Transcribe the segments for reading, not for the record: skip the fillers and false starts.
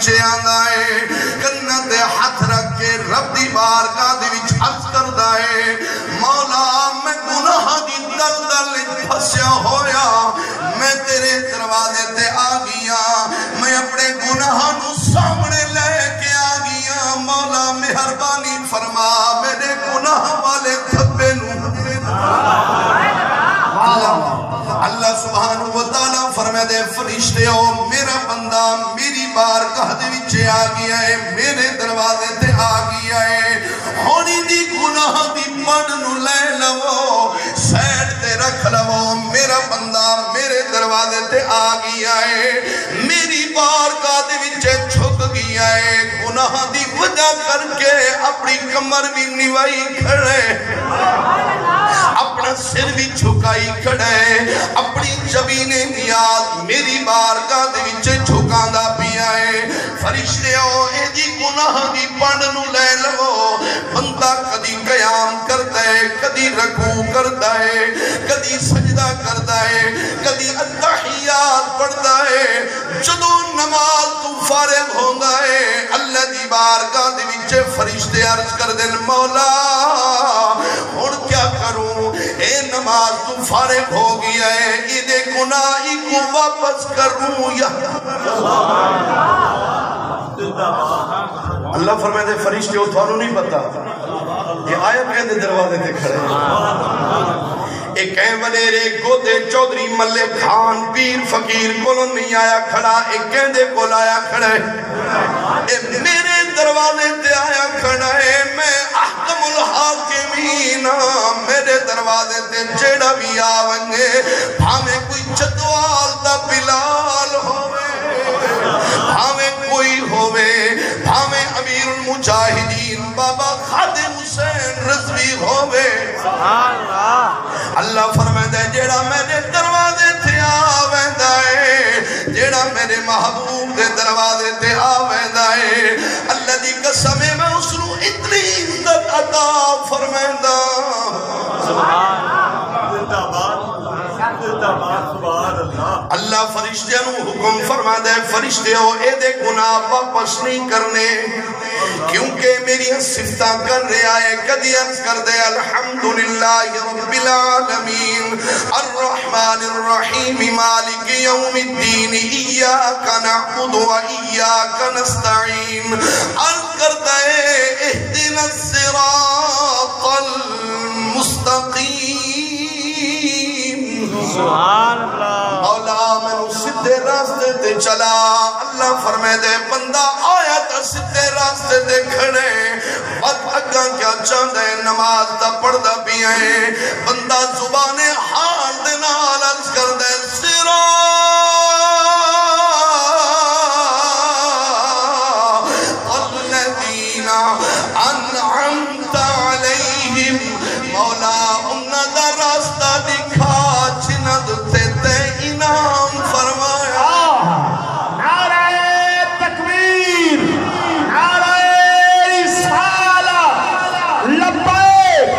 وچے آندا ہے کناں تے ہاتھ رکھ کے رب دی بارگاہ دے وچ عرض کردا ہے مولا میں گناہ دی دلدل پھسیا ہویا میں تیرے دروازے تے آ گیا میں اپنے گناہ نو سامنے لے کے آ گیا مولا مہربانی فرما میرے گناہ والے دھبے نو اللہ سبحانہ وتعالیٰ فرمائے دے فرشتے ہو میرا بندہ میری بارگاہ دے وچے آ گیا ہے میرے دروازے تے آ گیا ہے ہونی دی گناہ دی پڑھ نو لے لو سیٹ تے رکھ لو میرا بندہ میرے دروازے تے آ گیا ہے میری بارگاہ دے وچے جھک گیا ہے گناہ دی وجہ کر کے اپنی کمر بھی نوائی کھڑے اپنا سر بھی جھکائی کھڑے اپنی جبین نیاز میری بارگاہ دے وچے جھکاندہ پیا ہے فرشتے ہو اے دی گناہ دی پڑھ نو لے لو بندہ کدی قیام کرتا ہے کدی رکوع کرتا ہے کدی سجدہ کرتا ہے کدی التحیات پڑھتا ہے جدو نماز تو فارغ ہوندہ ہے اللہ دی بارگاہ دے وچے فرشتے عرض کر دیں مولا اور کیا کروں اے نماز تو فارغ ہو گیا ہے ادھے گناہی کو واپس کروں یا اللہ فرمائے دے فرشتے ہو تھانو نہیں پتا یہ آیت کہندے دروازے تے کھڑے ایک کہیں ولیرے گودے چودری ملے خان پیر فقیر کولوں نہیں آیا کھڑا ایک کہندے کول آیا کھڑے اے میرے دروازے تے آیا کھڑا ہے میں احکم الحاکمین میرے دروازے تے جیڑا بھی آونگے ہمیں کوئی چتوال دا بلال ہوئے ہمیں کوئی ہوئے ہمیں امیر المجاہدین بابا خادم حسین رضوی ہوئے اللہ فرمائے دے جیڑا میرے دروازے تے آویندہ ہے جیڑا میرے محبوب دے دروازے تے آویندہ ہے اللہ دی قسم میں اس نو اتنی عزت عطا فرمائندہ اللہ فرشتے نو حکم فرما دے فرشتے ہو اے دے گناہ واپس نہیں کرنے کیونکہ میری صفتہ کر رہے آئے کدی عرض کر دے الحمدللہ رب العالمین الرحمن الرحیم مالک یوم الدین ایاک نعبد و ایاک نستعین عرض کرتا ہے اہدنا الصراط المستقیم سبحان اللہ مولا میں سدھے راستے تے چلا اللہ فرمائے دے بندہ آیا تا سدھے راستے تے کھڑے بات اگاں کیا چاہتا ہے نماز دا پڑھدا بھی ہے بندہ زبان حال دے نال عرض کر دے صراط الذین انعمت علیہم مولا انہاں دا راستہ دکھا جنہاں تے تے انعام فرمایا نعرہ تکبیر نعرہ رسالہ لبیک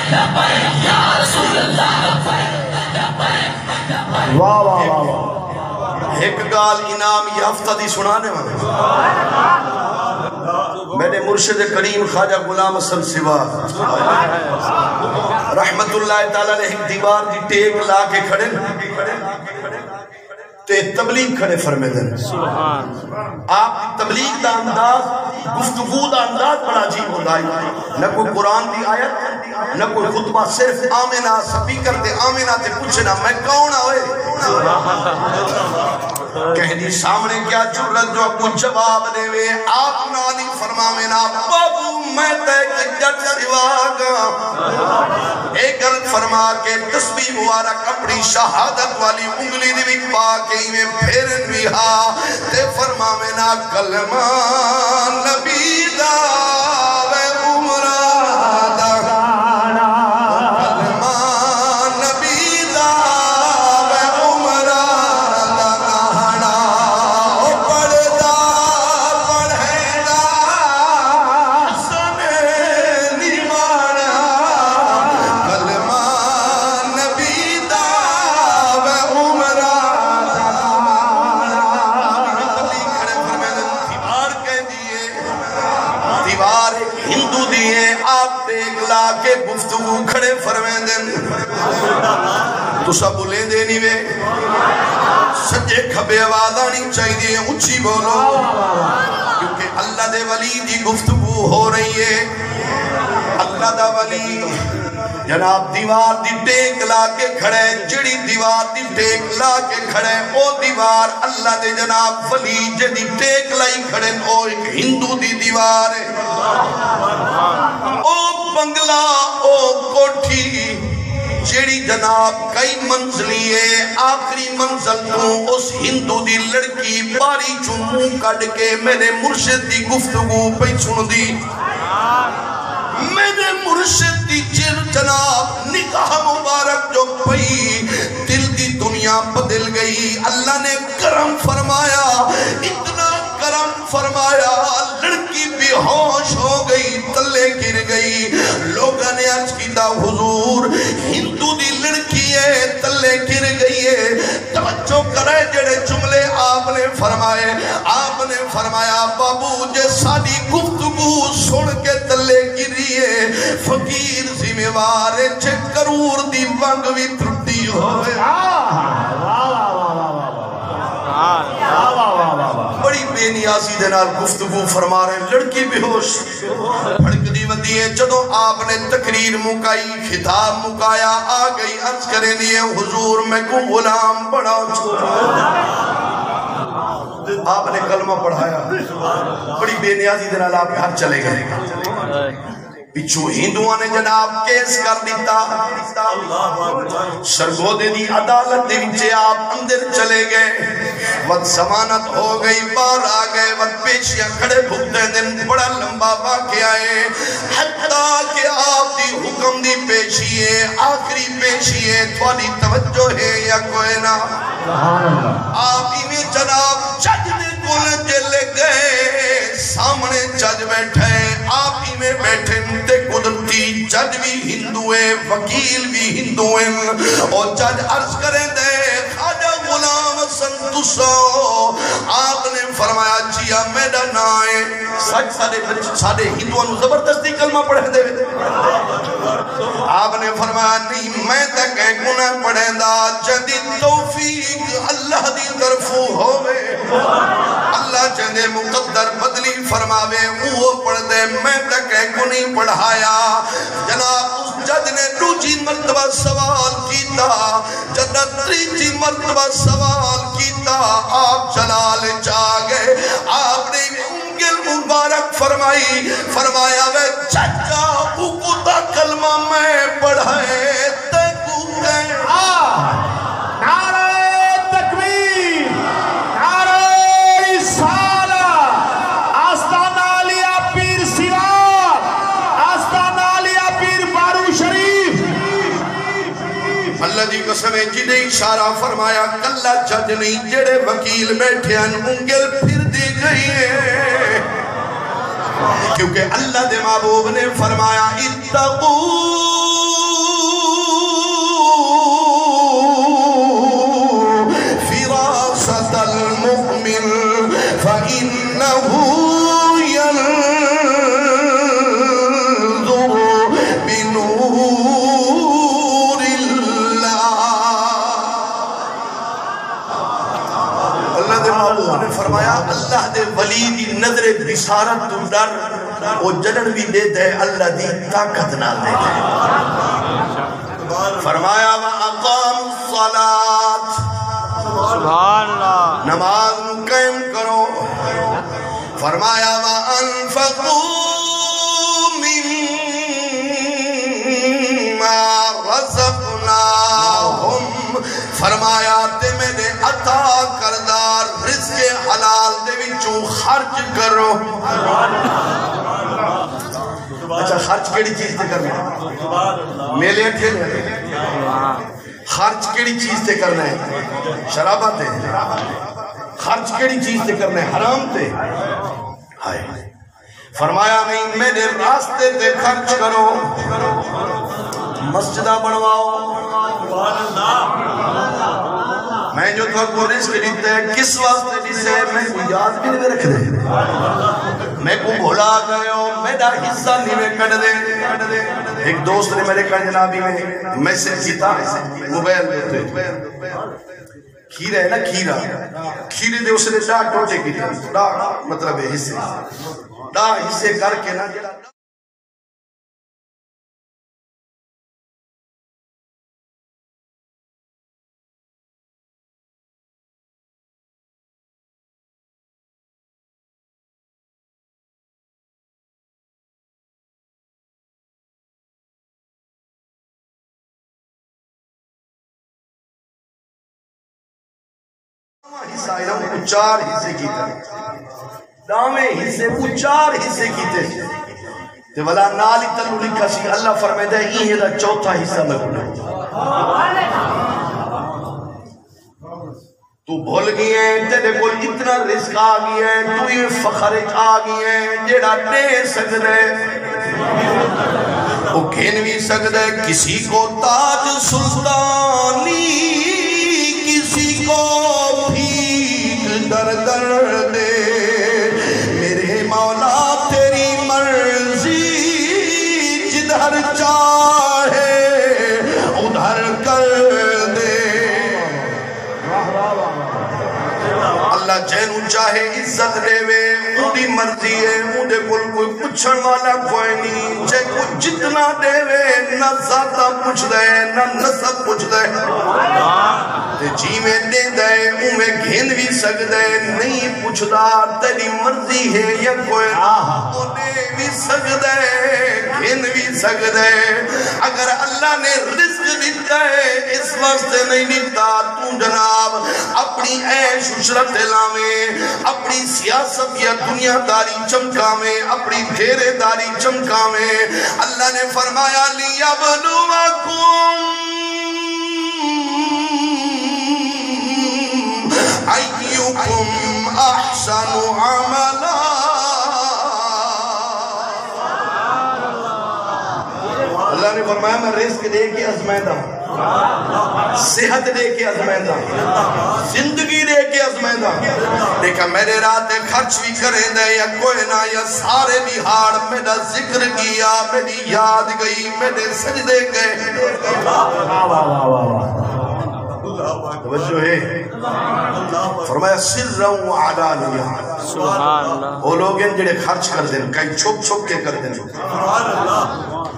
لبیک یا رسول اللہ واہ واہ واہ ایک گال انعام یافتہ دی سنانے والے میرے مرشد کریم خواجہ غلام حسن سوا رحمت اللہ تعالیٰ نے ایک دیوار دی ٹیک لا کے کھڑے تے تبلیغ کھڑے فرمے دن آپ تبلیغ دا انداز گفتگو دا انداز بڑا عجیب ہوتا ہے نہ کوئی قرآن دی آیت نہ کوئی خطبہ صرف آمینہ سپیکر دے آمینہ تے پوچھنا میں کون ہوئے کہنی سامنے کیا جرت جو کچھ جواب دے وے آپ نالی فرماوینا بابو میں تے جٹ سواگا ایک گل فرما کے تسبیح مبارک اپنی شہادت والی انگلی دی بھی پاکی میں پھیرن بھی ہاں تے فرماوینا کلمہ نبی دا وے عمرہ دا کلمہ نبی دا وے عمرہ آپ ٹیک لا کے گفتگو کھڑے فرمائیں دیں تو سب بولیں دے نہیں وے سجے کھبے آواز آنی چاہیے اچھی بولو کیونکہ اللہ دے ولی دی گفتگو ہو رہی ہے اللہ دا ولی جناب دیوار دی ٹیک لا کے کھڑے جڑی دیوار دی ٹیک لا کے کھڑے او دیوار اللہ دے جناب ولی جڑی ٹیک لائی کھڑے او ایک ہندو دی دیوار ہے او بنگلہ او کوٹھی جیڑی جناب کئی منزلی ہے آخری منزل تو اس ہندو دی لڑکی باری چمو کڑ کے میرے مرشد دی گفتگو پہ سن دی میرے مرشد دی جناب نکاح مبارک جو پئی دل دی دنیا بدل گئی اللہ نے کرم فرمایا اتنا کرم فرمایا لڑکی بے ہوش ہو گئی تلے گر گئی لوگوں نے عرض کیتا حضور ہندو دی لڑکی ہے تلے گر گئی ہے توجہ کرے جڑے جملے آپ نے فرمایا بابو جے ساری گفتگو سن کے تلے گری ہے فقیر ذمہ وار چھے کرور دی ونگ بھی ترٹی ہوئے بڑی بے نیازی دینار گفتگو فرما رہے لڑکی بے ہوش بھڑک دی ودی ہے جدوں آپ نے تقریر مکائی خطاب مکایا آ گئی عرض کریں دیئے حضور میں کو غلام بڑا آپ نے کلمہ پڑھایا بڑی بے نیازی دینار آپ گھر چلے گئے پچھو ہندوان نے جناب کیس کر دیتا سرگودے دی عدالت دے وچے آپ اندر چلے گئے وقت ضمانت ہو گئی باہر آ گئے وقت پیشیاں کھڑے بھگتے دن بڑا لمبا واقعہ ہے حتیٰ کہ آپ دی حکم دی پیشی ہے آخری پیشی ہے تھوڑی توجہ ہے یا کوئی نہ آپ ہی میں جناب جج نے کون جلے گئے سامنے جج بیٹھے آپ ہی میں بیٹھے تے قدرتی جج بھی ہندو ہے وکیل بھی ہندو ہے اور جج عرض کریں دے خواجہ غلام سنتوسو آپ نے فرمایا جیا میرا نائے سچ ساڑے ہندوانو زبردستی کلمہ پڑھے دے آپ نے فرمایا نہیں میں تک ایک گناہ پڑھے دا جدی توفیق اللہ دی طرفو ہوئے اللہ جنے مقدر بدلی فرماوے وہ پڑھ دے میں تک ایک گناہ پڑھایا جناب اس جج نے دوسری مرتبہ سوال کیتا جناب تیسری مرتبہ سوال کیتا آپ جلال چاہ گئے آپ نے انگل مبارک فرمایا وے چچا اکتا کلمہ میں پڑھائے تکو گئے نعرہ تکبیر نعرہ رسالہ آستانہ علیہ پیر سیراب آستانہ علیہ پیر بارو شریف اللہ دی قسم ہے جنہیں اشارہ فرمایا کلہ جج نہیں جڑے وکیل بیٹھے ہیں انگل پھر دی گئی ہے کیونکہ اللہ دے محبوب نے فرمایا اتقو فراست المؤمن فإنه ينظر بنور اللہ اللہ دے محبوب نے فرمایا اللہ دے ولی دی نظر بشارت تو ڈر وہ جنن بھی دے دے اللہ دی طاقت نہ دے دے فرمایا وَأَقَامُ الصَّلَاةِ سبحان اللہ نماز نو قائم کرو فرمایا وَأَنفَقُوا مِمَّا رَزَقْنَاهُمْ فرمایا تے میں نے عطا کردار رزق حلال دے وچوں خرچ کرو اچھا خرچ کیڑی چیز تے کرنا ہے میلے ٹھیلے خرچ کیڑی چیز تے کرنا ہے شرابہ تے خرچ کیڑی چیز تے کرنا ہے حرام تے فرمایا نہیں میرے راستے تے خرچ کرو مسجدہ بنواؤ میں جو تو کو رزق دیتا ہے کس واسطے دیتا ہے میں کو یاد بھی نہیں رکھ دے میں کو بھولا گئے ہو میرا حصہ نہیں میں کٹ دے. ایک دوست نے میرے کہا جنابی میں میسج کیتا موبائل دیتے کھیرا ہے نا کھیرا کھیرے دے اس نے ڈا ٹوٹے کی ڈا مطلب ہے حصے ڈا حصے کر کے نا حصہ آئینا کو 4 حصے کیتے دامے حصے کو 4 حصے کیتے تے ولا نالی تلو لکھا سی اللہ فرمائے دے یہ دا چوتھا حصہ میں بھولا تو بھول گئی ہے تیرے کو اتنا رزق آ گئی ہے تو یہ فخر آ گئی ہے جیڑا دے سکتا ہے وہ کھین بھی سکتا ہے کسی کو تاج سلطانی کسی کو بھیک در در دے میرے مولا تیری مرضی جدھر چاہے ادھر کر دے اللہ جینو چاہے عزت دے وے اُنڈی مرضی ہے مودے کوئی پچھن والا کوئی نہیں چاہے کوئی جتنا دے وے نہ ذاتہ پوچھ دے نہ نسب پوچھ دے جی میں دے دے میں گھن بھی سکتے نہیں پوچھدا تیری مرضی ہے یا کوئی دے بھی سکتے گھن بھی سکتے اگر اللہ نے رزق دیتا ہے اس واسطے نہیں دیتا تو جناب اپنی عیش عشرت لاویں اپنی سیاست یا دنیا داری چمکاویں اپنی دھیرے داری چمکاویں اللہ نے فرمایا لیبلوکم ایوکم احسن عملا اللہ نے فرمایا میں رزق دے کے آزمائیتا ہوں صحت دے کے آزمائیتا ہوں زندگی دے کے آزمائیتا ہوں دیکھا میرے رات خرچ بھی کریں دے یا کوئی نہ یا سارے بہار میرا ذکر کیا میری یاد گئی میرے سجدے گئے توجہ ہے فرمایا سرًا وعلانیہ سبحان اللہ وہ لوگ ہیں جڑے خرچ کر دیں کئی چھپ چھپ کے کر دیں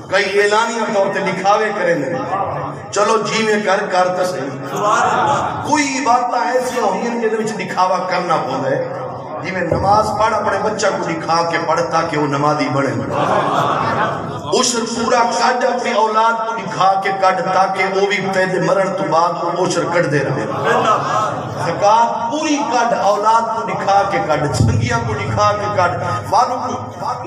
کئی اعلانیہ طور تے دکھاوے کریں دیں چلو جی میں کرتا صحیح کوئی باتاں ایسی ہوئی ہیں جنہیں وچ دکھاوا کرنا پڑتا ہے جی میں نماز پڑھ اپنے بچہ کو دکھا کے پڑھتا کہ وہ نمازی بڑھے عشر پورا کٹ اپنی اولاد کو دکھا کے کٹ تاکہ وہ بھی پیدے مرن تو بعد وہ عشر کٹ دے رہے زکاة پوری کٹ اولاد کو دکھا کے کٹ سنگیاں کو دکھا کے کٹ والوں کو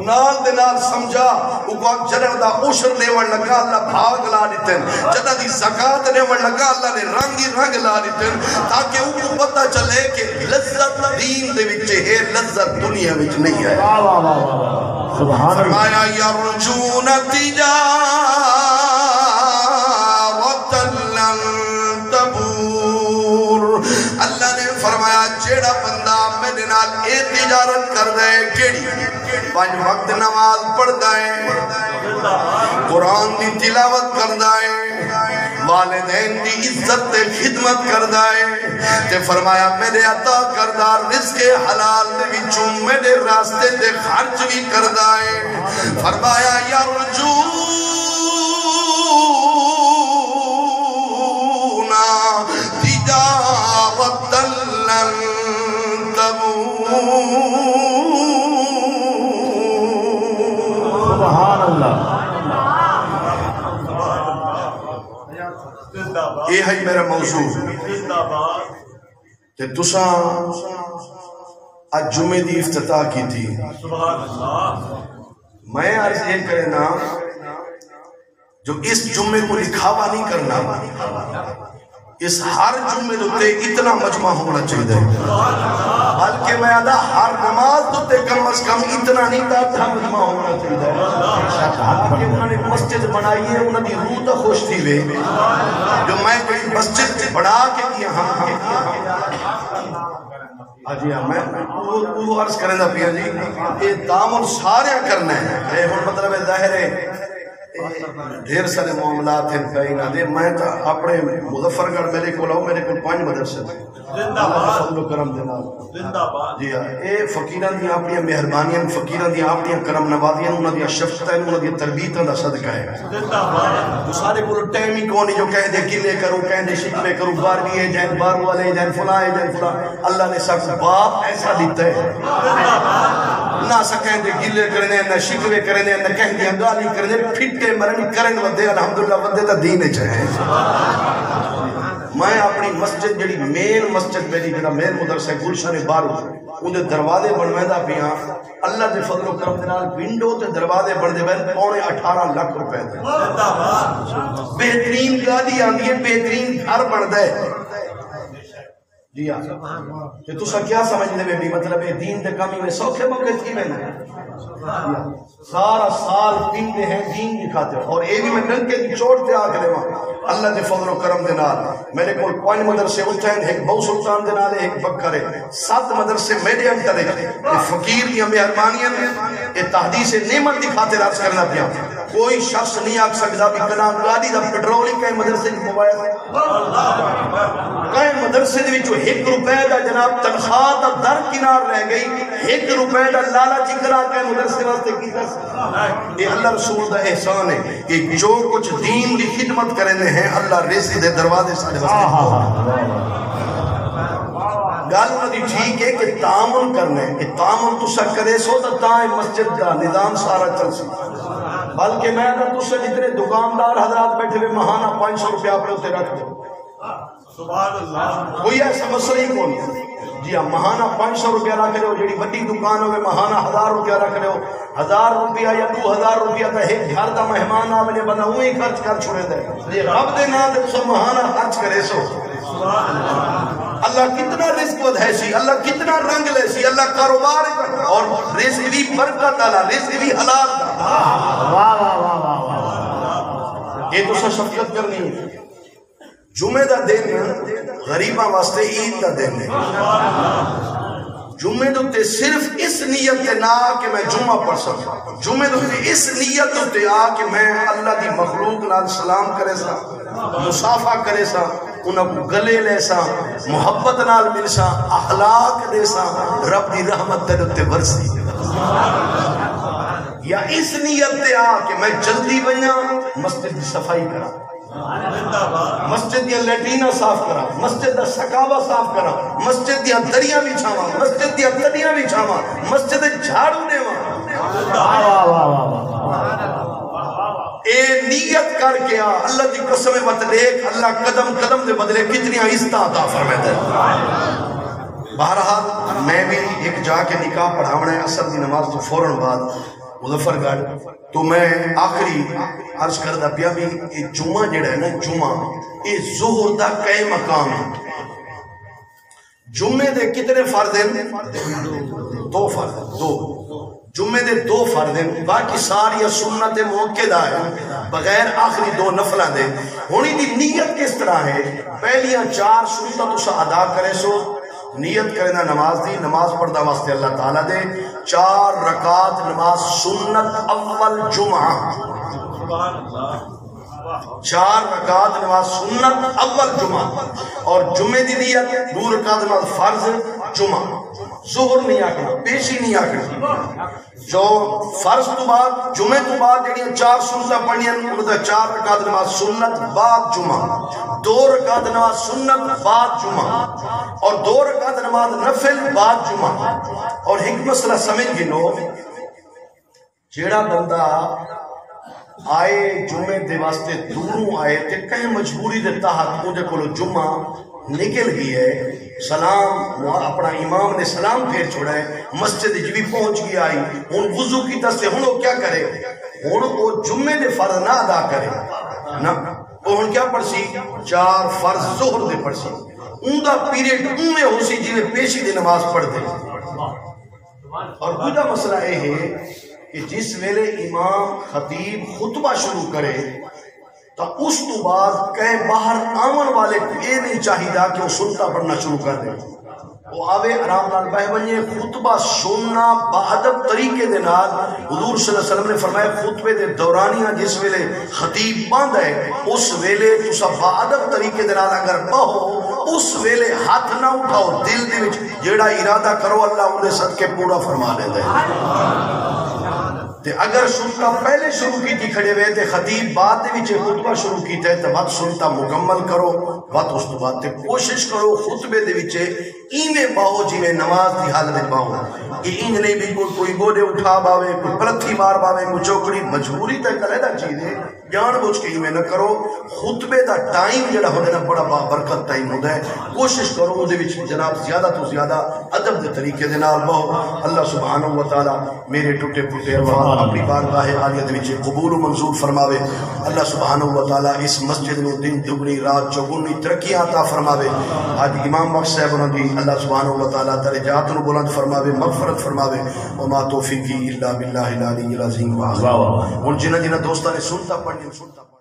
نال دے نال سمجھا وہ کو جنہ دا عشر لیوڑ لگا اللہ بھاگ لا دیتے ہیں جنہ دی زکاة لیوڑ لگا اللہ نے رنگی رنگ لا دیتے ہیں تاکہ وہ کو پتہ چلے کہ لذت دین دے وچے ہے لذت دنیا وچ نہیں ہے فرمایا یرجون تجارتا لن تبور اللہ نے فرمایا جیڑا بندہ میرے نال اے تجارت کر دے کیڑی 5 وقت نماز پڑھ دائیں قرآن دی تلاوت کر دائیں والدین دی عزت تے خدمت کر دائیں تے فرمایا میرے عطا کردار رزق حلال دے وچوں میرے راستے تے خرچ بھی کر دائیں فرمایا یرجونا تجارت لن تبور سبحان اللہ یہ ہے میرا موضوع کہ تساں آج جمعے دی افتتاح کی تھی میں عرض یہ کرنا جو اس جمعے کو لکھاوا نہیں کرنا اس ہر جمعے دوتے اتنا مجمع ہونا چاہیے بلکہ میں آدھا ہر نماز دوتے کم از کم اتنا نہیں تھا مجمع ہونا چاہیے انہوں نے مسجد بنائی ہے انہوں نے روح تا خوش تھی وے جو میں کوئی مسجد بڑھا کے کیا جی ہاں میں وہ عرض کرنا پیا جی یہ تعامل سارے کرنا ہے مطلب ظاہر ہے ڈھیر سارے معاملات ہیں پہینا دے میں تا اپنے مظفر گڑھ میرے کو لاؤ میرے کو 5 مدرسے دے اللہ فضل و کرم دے نال جی ہاں اے فقیران دی اپنی مہربانیاں فقیران دی اپنی کرم نوازیاں انہاں دی شفقتاں انہاں دی تربیتاں دا صدقہ ہے تو سارے کو ٹائم ہی کونی جو کہہ دے گلے کرو کہہ دے شکوے کرو باروی ہے جائیں بارو والے جائیں فلاں ہے جائیں فلاں اللہ نے سب باپ ایسا دیتا ہے نہ سکیں دے گلے کرنے نہ شکوے کرنے نہ کہہ دے گالی کرنے پھٹے مرنی کرن ودے الحمدللہ ودے دا دین چاہے میں اپنی مسجد جڑی مین مسجد میری جڑا مین مدرسہ گلشن بارو اندے دروازے بنوائے دا پیاں اللہ دے فضل و کرم دے نال ونڈو تے دروازے بن دے بین 18 لاکھ روپے دے بہترین گاڑی آندی ہے بہترین گھر بن دے جی ہاں تو سا کیا سمجھنے میں بھی مطلب ہے دین دے کامی میں سوکھے موقع کی میں نے سارا سال پیندے ہیں دین دکھاتے ہیں اور یہ بھی میں ننکے دی چوڑتے آکے دے وہاں اللہ دے فضل و کرم دے نال میرے کو 5 مدرسے اٹھائیں ایک بہو سلطان دے نال ایک بکر ہے 7 مدرسے میڈیم تلے یہ فقیر کی مہربانیاں یہ تحدیث نعمت دکھاتے راز کرنا پیا کوئی شخص نہیں آکھ سکتا بھی کلام گاڑی دا پٹرولی کہیں مدرسے کی موبائل کہیں مدرسے دے وچوں 1 روپے دا جناب تنخواہ دا در کنار رہ گئی 1 روپے دا لالا چکرا کہیں مدرسے واسطے کی دس یہ اللہ رسول دا احسان ہے کہ جو کچھ دین دی خدمت کرنے ہیں اللہ رزق دے دروازے سارے واسطے گل دی ٹھیک ہے کہ تعامل کرنے کہ تعامل تو سا کرے سو تا تائیں مسجد کا نظام سارا چل سی بلکہ میں تو تجھ سے جتنے دکاندار حضرات بیٹھے ہوئے ماہانہ 500 روپیہ اپنے اسے رکھ دے سبحان اللہ کوئی ایسا مسئلہ ہی کون جی ہاں ماہانہ 500 روپیہ رکھ رہے ہو جڑی بڑی دکان ہوئے ماہانہ 1000 روپیہ رکھ رہے ہو 1000 روپیہ یا 2000 روپیہ کا ایک گھر دا مہمان آمنے بنا وہی خرچ کر چھوڑے دے رب دے نا دے سو ماہانہ خرچ کرے سو اللہ کتنا رزق ود ہے سی اللہ کتنا رنگ لے سی اللہ کاروبار اور رزق بھی برکت والا رزق بھی حلال واہ واہ واہ واہ یہ تو سا شفقت کرنی ہے جمعہ دا دن غریباں واسطے عید دا دن ہے جمعہ دوتے صرف اس نیت تے نہ کہ میں جمعہ پڑھ سکتا جمعہ دوتے اس نیت دوتے آ کہ میں اللہ دی مخلوق نال سلام کرے سا مصافہ کرے سا انہاں کو گلے لے سا محبت نال مل سا اخلاق دے سا رب دی رحمت تے دوتے برسی یا اس نیت تے آ کہ میں جلدی بنیا مسجد دی صفائی کرا مسجد دیا لیٹرینا صاف کرا مسجد دا سکاوا صاف کرا مسجد دیا دریاں بھی چھاوا مسجد دیا تلیاں بھی چھاوا مسجد جھاڑو دے اے نیت کر کے اللہ دی قسم مت دیکھ اللہ قدم قدم دے بدلے کتنی عزتاں عطا فرمائے دے بہرحال میں بھی ایک جا کے نکاح پڑھاونا ہے عصر دی نماز تو فوراً بعد مظفر گڑھ تو میں آخری عرض کردہ پیا بھی یہ جمعہ جڑا ہے نا جمعہ یہ ظہر دا کئی مقام ہے جمعے دے کتنے فرد ہیں 2 فرد 2 جمعے دے 2 فرد ہیں باقی ساری سنت موقع ہے بغیر آخری 2 نفلہ دے ہونی دی نیت کس طرح ہے پہلیاں 4 سنت اسا ادا کرے سو نیت کرنا نماز دی نماز پڑھدا واسطے اللہ تعالیٰ دے 4 رکعت نماز سنت اول جمعہ 4 رکعت نماز سنت اول جمعہ اور جمعے دی نیت 2 رکعت نماز فرض جمعہ ظہر نہیں آکھنا پیشی نہیں آکھنا جو فرض تو بعد جمعے تو بعد جڑی 4 سنتاں پڑھنیاں مطلب 4 رکعت نماز سنت بعد جمعہ 2 رکعت نماز سنت بعد جمعہ اور 2 رکعت نماز نفل بعد جمعہ اور ایک مسئلہ سمجھ گنو جیڑا بندہ آئے جمعے دے واسطے دوروں آئے تے کہیں مجبوری دے تحت مجھے کولو جمعہ نکل گئی ہے سلام اپنا امام نے سلام پھیر چھوڑا ہے مسجد بھی پہنچ گیا آئی ان وضو کی دستے ہن وہ کیا کرے ہن وہ جمعے دے فرض نہ ادا کرے نا وہ ہن کیا پڑھ سی 4 فرض ظہر دے پڑھ سی ان دا پیریڈ ان میں ہو سی جنہیں پیشی دے نماز پڑھ دے اور دوسرا مسئلہ یہ ہے کہ جس ویلے امام خطیب خطبہ شروع کرے تو اس تو بعد کہیں باہر آمن والے کو یہ نہیں چاہیے کہ وہ سنتا پڑھنا شروع کر دے وہ آوے آرام نال بہ ونجے خطبہ سننا باادب طریقے دے نال حضور صلی اللہ علیہ وسلم نے فرمایا خطبے دے دورانیاں جس ویلے خطیب باندھ ہے اس ویلے تسا باادب طریقے دے نال اگر بہو اس ویلے ہاتھ نہ اٹھاؤ دل دے وچ جیڑا ارادہ کرو اللہ ان دے صدقے پورا فرما لیندا ہے تے اگر سنتا پہلے شروع کی تھی کھڑے ہوئے تے خطیب بعد دے وچ خطبہ شروع کیتا ہے تے بعد سنتا مکمل کرو بعد اس تو بعد تے کوشش کرو خطبے دے وچ ایویں باہو جویں نماز دی حالت وچ باہو یہ انج نہیں بالکل کوئی گوڈے اٹھا باوے کوئی پلتھی مار باوے کوئی چوکڑی مجبوری تے علیحدہ چیز ہے جان بوجھ کے ایویں نہ کرو خطبے دا ٹائم جڑا ہوندے نا بڑا بابرکت ٹائم ہوندا ہے کوشش کرو اودے وچ جناب زیادہ تو زیادہ ادب دے طریقے دے نال بہو اللہ سبحانہ و تعالی میرے ٹوٹے پھوٹے ارمان اپنی بارگاہ عالیہ دے وچ قبول و منظور فرماوے اللہ سبحانہ و تعالی اس مسجد نو دن دگنی رات چوگنی ترقی عطا فرماوے آج امام بخش صاحب انہاں دی اللہ سبحانہ و تعالی درجات نو بلند فرماوے مغفرت فرماوے وما توفیقی الا باللہ العلی العظیم ہن جنہاں دوستاں نے سنتا پڑھی سنتا